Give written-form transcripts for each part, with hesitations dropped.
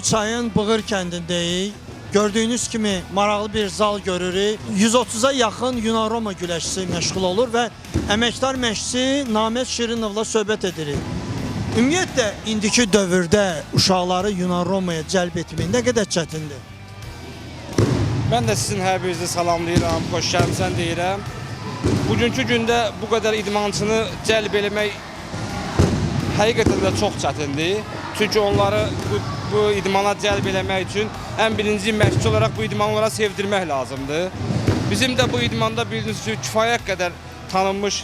Göyçayın Bığır kəndindəyik. Gördüyünüz kimi maraqlı bir zal görürük. 130'a yaxın Yunan-Roma güləşçisi məşğul olur və əməkdar məşqçi Naməd Şirinovla söhbət edirik. Ümumiyyətlə, indiki dövrdə uşaqları Yunan-Romaya cəlb etmək nə qədər çətindir? Mən də sizin hər birinizi salamlayıram, xoş gəlmisən deyirəm. Bugünkü gündə bu qədər idmançını cəlb eləmək həqiqətən də çox çətindir. Çünki onları bu idmana cəlb eləmək üçün ən birinci məşqçi olaraq bu idmanlara sevdirmək lazımdır. Bizim də bu idmanda bildiyiniz kimi kifayət qədər tanınmış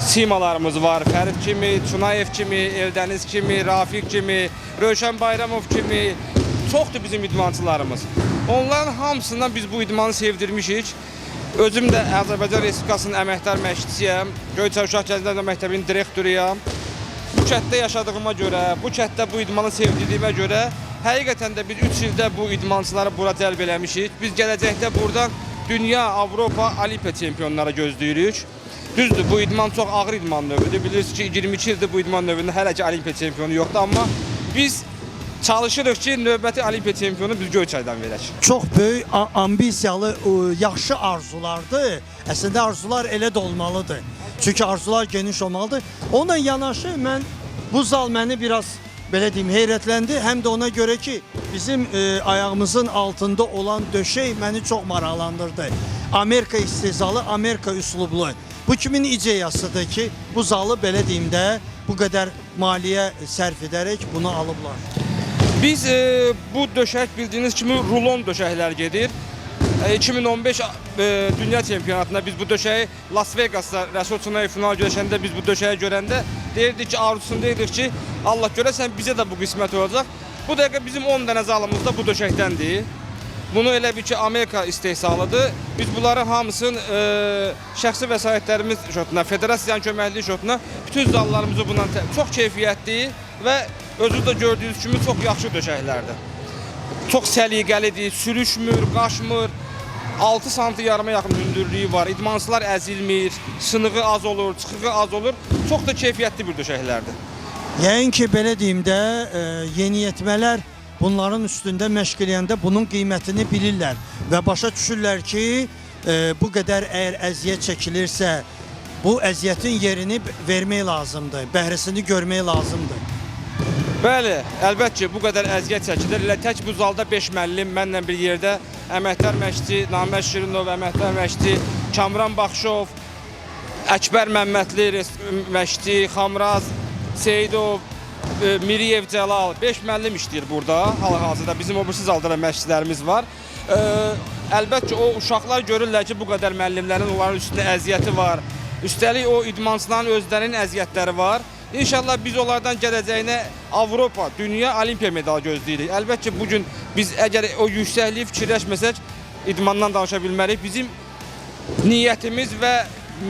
simalarımız var. Fərid kimi, Tunayev kimi, Eldəniz kimi, Rafiq kimi, Rövşən Bayramov kimi çoxdur bizim idmançılarımız. Onların hamısından biz bu idmanı sevdirmişik. Özüm də Azərbaycan Respublikasının əməkdar məşqçisiyəm. Göyçay Uşaq Gənclər Məktəbinin direktoruyam. Bu kənddə yaşadığıma görə, bu kənddə bu idmanı sevdirdiyimə görə həqiqətən də biz 3 ildə bu idmançıları bura cəlb eləmişik. Biz gələcəkdə buradan dünya, Avropa, Olimpiya çempionları gözləyirik. Düzdür, bu idman çox ağır idman növüdür. Bilirsiniz ki, 22 ildir bu idman növündə hələ ki Olimpiya çempionu yoxdur, amma biz çalışırıq ki, növbəti Olimpiya çempionu biz Göyçaydan verək. Çox böyük, ambisiyalı, yaxşı arzulardır. Əslində arzular elə də olmalıdır. Çünki arzular geniş olmalıdır. Onunla yanaşı bu zal məni biraz belə deyim heyrətləndi. Həm də ona görə ki, bizim ayağımızın altında olan döşək məni çox maraqlandırdı. Amerika istezalı, Amerika üslublu. Bu kimin ideyasıdır ki, bu zalı belə deyim də bu qədər maliyyə sərf edərək bunu alıblar. Biz bu döşək bildiyiniz kimi rulon döşəklər gedir. 2015 Dünya Çempionatında biz bu döşəyi Las Vegas'da Rəsul Tunayev final güləşəndə biz bu döşəyi görəndə deyirdik ki, arzusundaydık ki, Allah görəsən bizə də bu qismət olacaq. Bu dəqiqə bizim 10 dənə zalımız da bu döşəkdəndir. Bunu elə bir ki, Amerika istehsalıdır. Biz bunların hamısını şəxsi vəsaitlərimiz şotuna, federasiyanın köməkliyi şotuna bütün zallarımızı bundan çox keyfiyyətli və özünüz də gördüyünüz kimi çox yaxşı döşəklərdir. Çox səliqəlidir, sürüşmür, qaşmır. 6 sm yarıma yaxın hündürlüyü var. İdmançılar əzilmir, sınığı az olur, çıxığı az olur. Çox da keyfiyyətli bir döşəklərdir. Yəqin ki, belə deyim də, yeniyetmələr bunların üstündə məşq eləyəndə bunun qiymətini bilirlər və başa düşürlər ki, bu qədər əgər əziyyət çəkilirsə, bu əziyyətin yerini vermək lazımdır, bəhrəsini görmək lazımdır. Bəli, əlbəttə ki, bu qədər əziyyət çəkilir. Elə tək bu zalda 5 müəllim mənlə bir yerdə əməkdar məşqçi Naməd Şirinov, əməkdar məşqçi Kamran Baxşov, Əkbər Məmmədli məşqçi, Xamraz Seyidov, Miriyev Cəlal, 5 müəllim işləyir burada. Hal-hazırda bizim o birisi zalda da məşqçilərimiz var. Əlbəttə ki, o uşaqlar görürlər ki, bu qədər müəllimlərin onların üstündə əziyyəti var. Üstəlik o idmançıların özlərinin əziyyətləri var. İnşallah biz onlardan gələcəyinə Avropa, dünya, Olimpiya medalı gözləyirik. Əlbəttə ki, bugün biz əgər o yüksəkliyi fikirləşməsək, idmandan danışa bilmərik. Bizim niyyətimiz və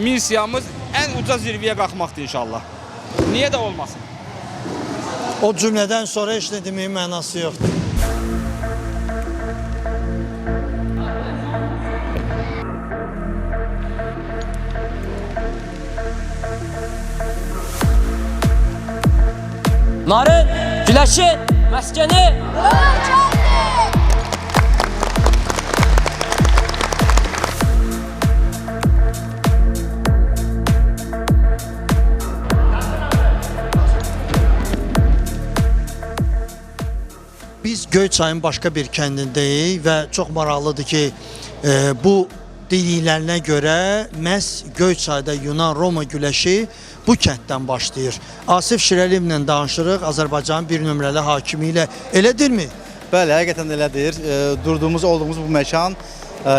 missiyamız ən uca zirvəyə qalxmaqdır inşallah. Niyə də olmasın? O cümlədən sonra heç nə deməyin mənası yoxdur. Narın, güləşin, məskəni. Biz Göyçayın başqa bir kəndindəyik və çox maraqlıdır ki, bu dediklərinə görə məhz Göyçayda Yunan-Roma güləşi bu kənddən başlayır. Asif Şirəliyevlə danışırıq, Azərbaycanın bir nömrəli hakimi ilə. Elədirmi? Bəli, həqiqətən elədir. Olduğumuz bu məkan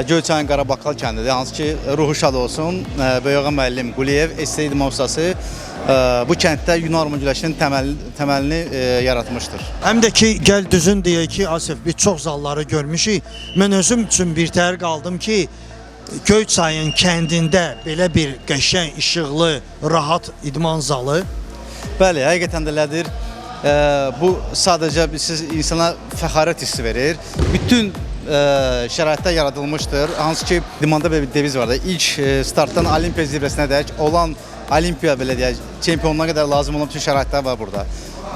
Göyçayın Qarabaqal kəndidir. Hansı ki, ruhu şad olsun, Böyüğa müəllim Quliyev, SSR idman ustası bu kənddə Yunan-Roma güləşinin təməlini yaratmışdır. Həm də ki, gəl düzün deyək ki, Asif, biz çox zalları görmüşük. Mən özüm üçün bir təhər qaldım ki, Göyçayın kəndində belə bir qəşəng, işıqlı, rahat idman zalı. Bəli, həqiqətən də elədir. Bu sadəcə siz insana fəxarət hissi verir. Bütün şəraitdə yaradılmışdır. Hansı ki, idmanda bir deviz var da, ilk startdan Olimpiya zirvəsinə dək olan Olimpiya belə deyək, çempionluğa qədər lazım olan bütün şəraitlər var burada.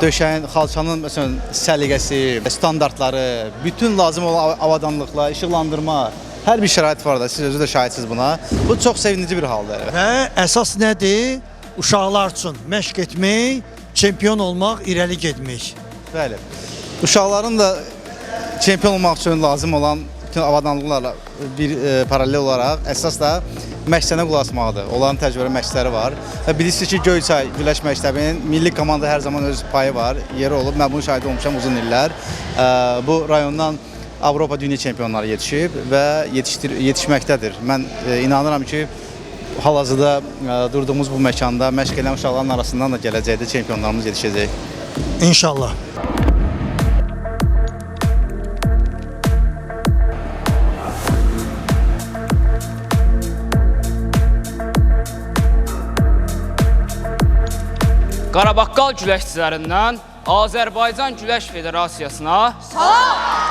döşəyin, xalçanın məsələn səliqəsi, standartları, bütün lazım olan avadanlıqlar, işıqlandırma, hər bir şərait var da, siz özünüz də şahidsiniz buna. Bu çox sevindirici bir haldır. Və əsas nədir? Uşaqlar üçün məşq etmək, çempion olmaq, irəli getmək. Bəli. Uşaqların da çempion olmaq üçün lazım olan bütün avadanlıqlarla bir paralel olaraq əsas da məşqçilərinə qulaq asmaqdır. Onların təcrübəli məşqçiləri var. Və bilirsiniz ki, Göyçay güləş məktəbinin milli komanda hər zaman öz payı var, yeri olub. Mən bunun şahidi olmuşam uzun illər. Bu rayondan Avropa dünya çempionları yetişib və yetişməkdədir. Mən inanıram ki, hal-hazırda durduğumuz bu məkanda məşq edən uşaqların arasından da gələcəkdə çempionlarımız yetişəcək. İnşallah. Qarabaqqal güləşçilərindən Azərbaycan Güləş Federasiyasına salam!